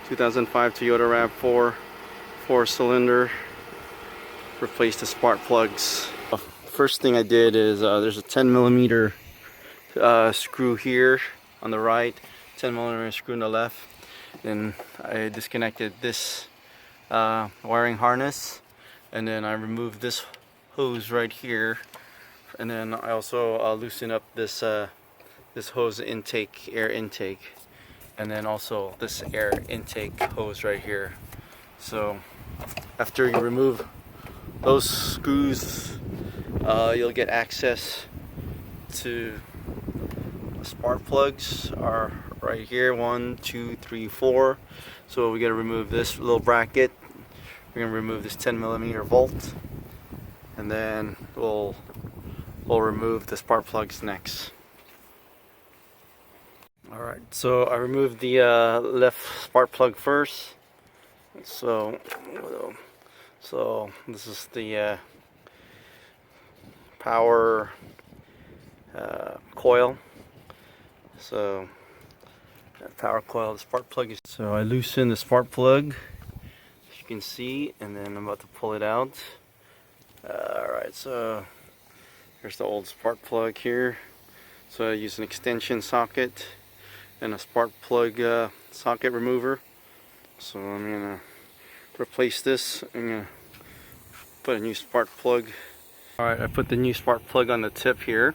2005 Toyota Rav4 4-cylinder. Replace the spark plugs. First thing I did is there's a 10mm screw here on the right, 10mm screw on the left. Then I disconnected this wiring harness, and then I removed this hose right here, and then I also loosened up this this hose intake, air intake, and then also this air intake hose right here. So after you remove those screws, you'll get access to spark plugs are right here, 1, 2, 3, 4. So we got to remove this little bracket. We're gonna remove this 10mm bolt, and then we'll remove the spark plugs next. Alright, so I removed the left spark plug first. So this is the power coil. So that power coil, the spark plug is. So I loosen the spark plug, as you can see, and then I'm about to pull it out. Alright, so here's the old spark plug here. So I use an extension socket and a spark plug socket remover. So I'm gonna replace this. I'm gonna put a new spark plug. Alright, I put the new spark plug on the tip here,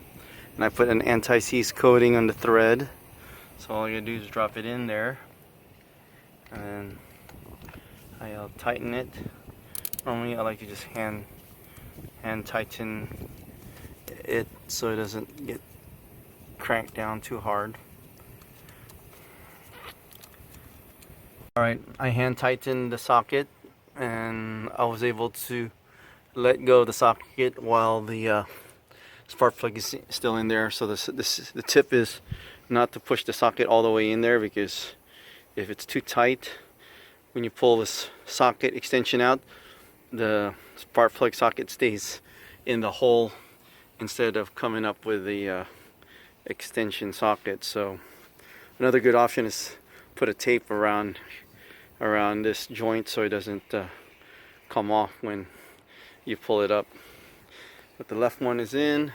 and I put an anti-seize coating on the thread. So all I gotta do is drop it in there, and then I'll tighten it. Normally I like to just hand tighten it so it doesn't get cranked down too hard. Alright, I hand tightened the socket, and I was able to let go of the socket while the spark plug is still in there. So the tip is not to push the socket all the way in there, because if it's too tight, when you pull this socket extension out, the spark plug socket stays in the hole instead of coming up with the extension socket. So another good option is put a tape around this joint so it doesn't come off when you pull it up. But the left one is in,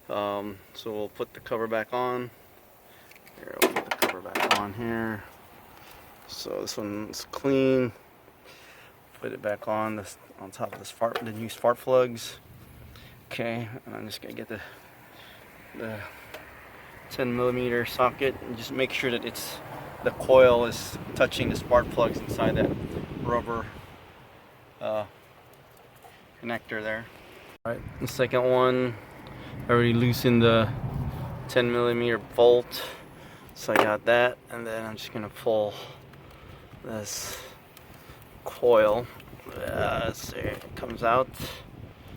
so we'll put the cover back on. Here, we'll put the cover back on here. So this one's clean. Put it back on top of the new spark plugs. Okay, and I'm just gonna get the 10mm socket, and just make sure that the coil is touching the spark plugs inside that rubber connector there. Alright, the second one, I already loosened the 10mm bolt, so I got that, and then I'm just gonna pull this coil. So it comes out.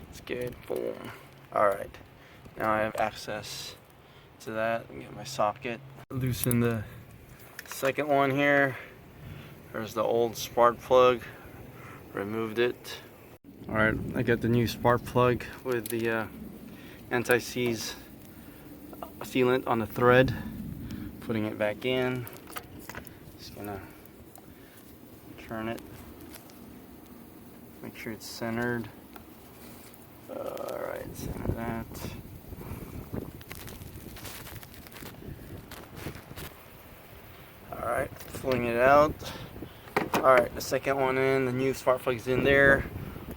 It's good. Boom. Alright, now I have access to that. Get my socket. Loosen the second one here. There's the old spark plug. Removed it. Alright, I got the new spark plug with the anti-seize sealant on the thread. Putting it back in. Just gonna turn it. Make sure it's centered. Alright, center that. Alright, pulling it out. Alright, the second one in, the new spark plug's in there.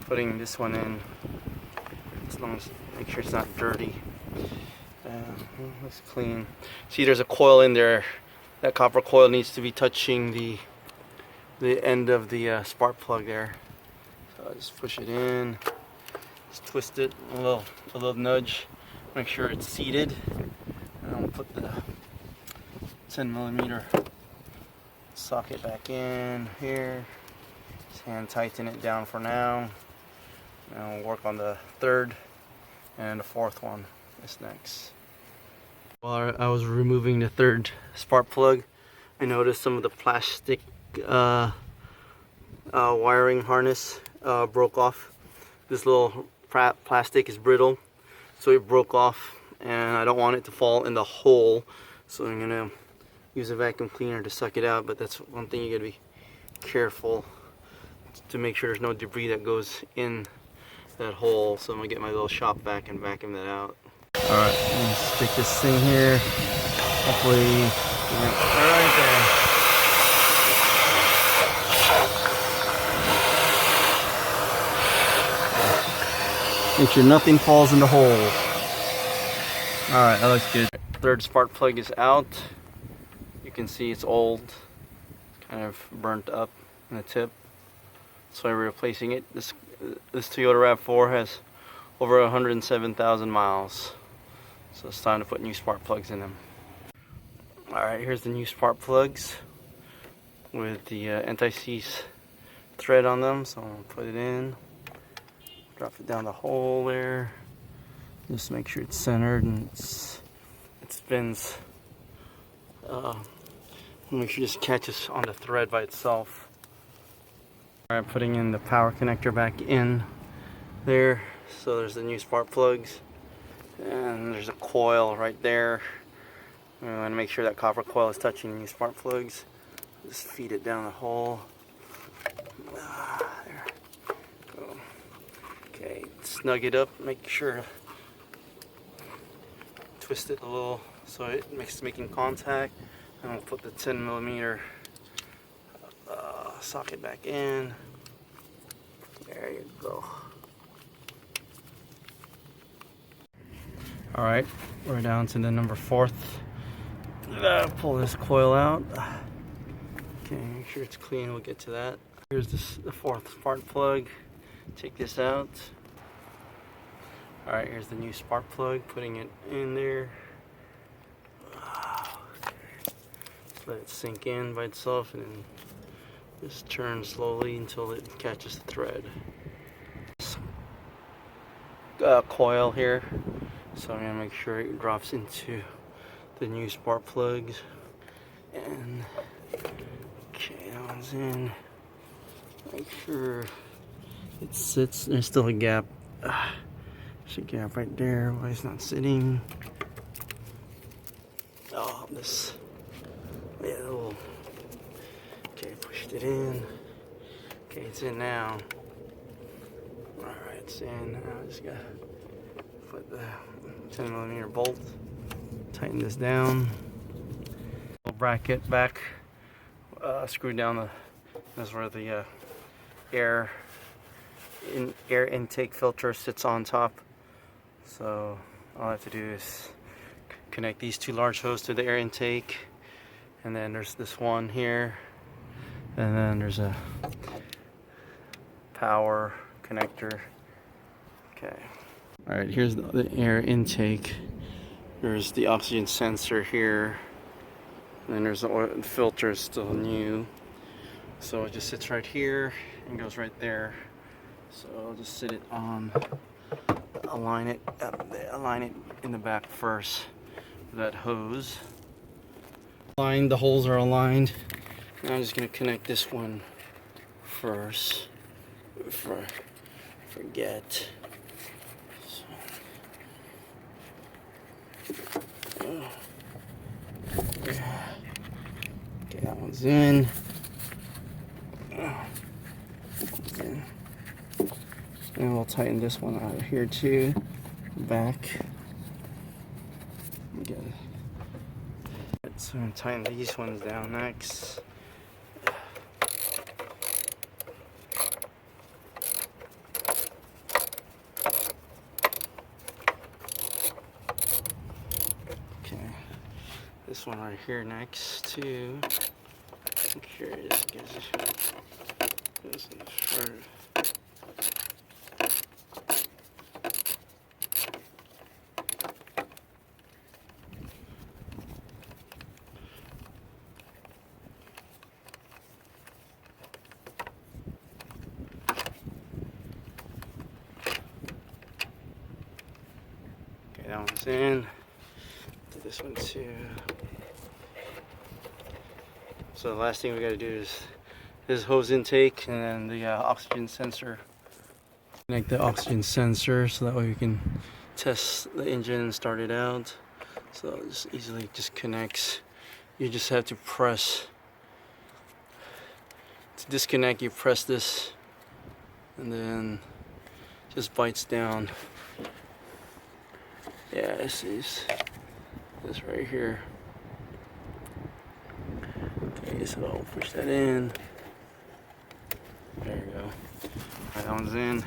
Putting this one in, as long as, make sure it's not dirty. Looks clean. See, there's a coil in there. That copper coil needs to be touching the end of the spark plug there. So I just push it in, just twist it, a little nudge, make sure it's seated, and I'll put the 10mm socket back in here. Just hand tighten it down for now, and we'll work on the third and the fourth one is next. While I was removing the third spark plug, I noticed some of the plastic wiring harness broke off. This little plastic is brittle, so it broke off, and I don't want it to fall in the hole, so I'm gonna use a vacuum cleaner to suck it out, but that's one thing you gotta be careful to make sure there's no debris that goes in that hole. So I'm gonna get my little shop vac and vacuum that out. Alright, let's stick this thing here. Hopefully, right there. Make sure nothing falls in the hole. Alright, that looks good. Third spark plug is out. You can see it's old, kind of burnt up in the tip. So we're replacing it. This Toyota Rav4 has over 107,000 miles. So it's time to put new spark plugs in them. Alright, here's the new spark plugs with the anti-seize thread on them. So I'm going to put it in, drop it down the hole there. Just make sure it's centered and it spins. Make sure it just catches on the thread by itself. Alright, putting in the power connector back in there. So there's the new spark plugs. And there's a coil right there. We want to make sure that copper coil is touching the new spark plugs. Just feed it down the hole. There. Go. Okay, snug it up. Make sure twist it a little so it makes making contact. And we'll put the 10mm socket back in. There you go. Alright, we're down to the number 4th. Pull this coil out. Okay, make sure it's clean, we'll get to that. Here's the 4th spark plug. Take this out. Alright, here's the new spark plug, putting it in there. Just let it sink in by itself and then just turn slowly until it catches the thread. Coil here. So I'm going to make sure it drops into the new spark plugs. And okay, that one's in. Make sure it sits. There's still a gap. There's a gap right there. Why it's not sitting? Oh, this. Yeah, little. Okay, pushed it in. Okay, it's in now. Alright, it's in. Now I just got to put the 10mm bolt, tighten this down, little bracket back, screw down that's where the air intake filter sits on top. So all I have to do is connect these 2 large hoses to the air intake, and then there's this one here, and then there's a power connector. Okay. Alright, here's the air intake. There's the oxygen sensor here. And then there's the oil filter, still new. So it just sits right here and goes right there. So I'll just sit it on, align it in the back first with that hose. The holes are aligned. Now I'm just going to connect this one first before I forget. Okay, that one's in. And we'll tighten this one out of here too. Back. Okay. So I'm going to tighten these ones down next. This one right here next too. Make sure it just goes in the front. Okay, that one's in. Do this one too. So the last thing we got to do is this hose intake and then the oxygen sensor. Connect the oxygen sensor so that way we can test the engine and start it out. So it just easily just connects you just have to press. To disconnect, you press this, and then just bites down. Yeah, this is this right here. Okay, so I'll push that in. There you go. Alright, that one's in.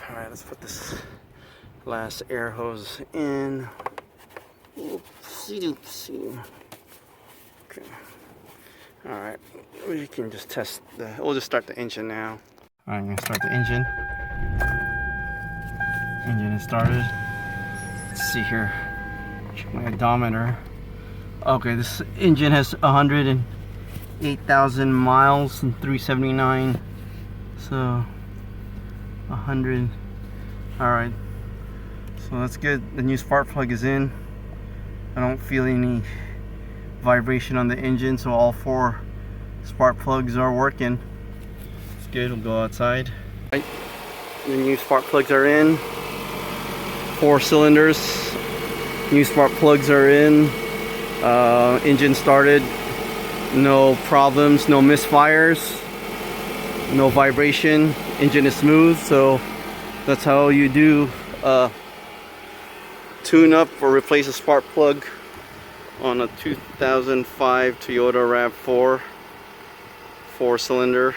Alright, let's put this last air hose in. Oopsie doopsie. Okay. Alright, we can just test we'll just start the engine now. Alright, I'm gonna start the engine. Engine is started. Let's see here. Check my odometer. Okay, this engine has 108,000 miles and 379. So 100. Alright. So that's good. The new spark plug is in. I don't feel any vibration on the engine, so all 4 spark plugs are working. It's good. We'll go outside. Right. The new spark plugs are in. 4 cylinders. New spark plugs are in. Engine started. No problems, no misfires, no vibration. Engine is smooth, so that's how you do tune up or replace a spark plug on a 2005 Toyota Rav4 4-cylinder.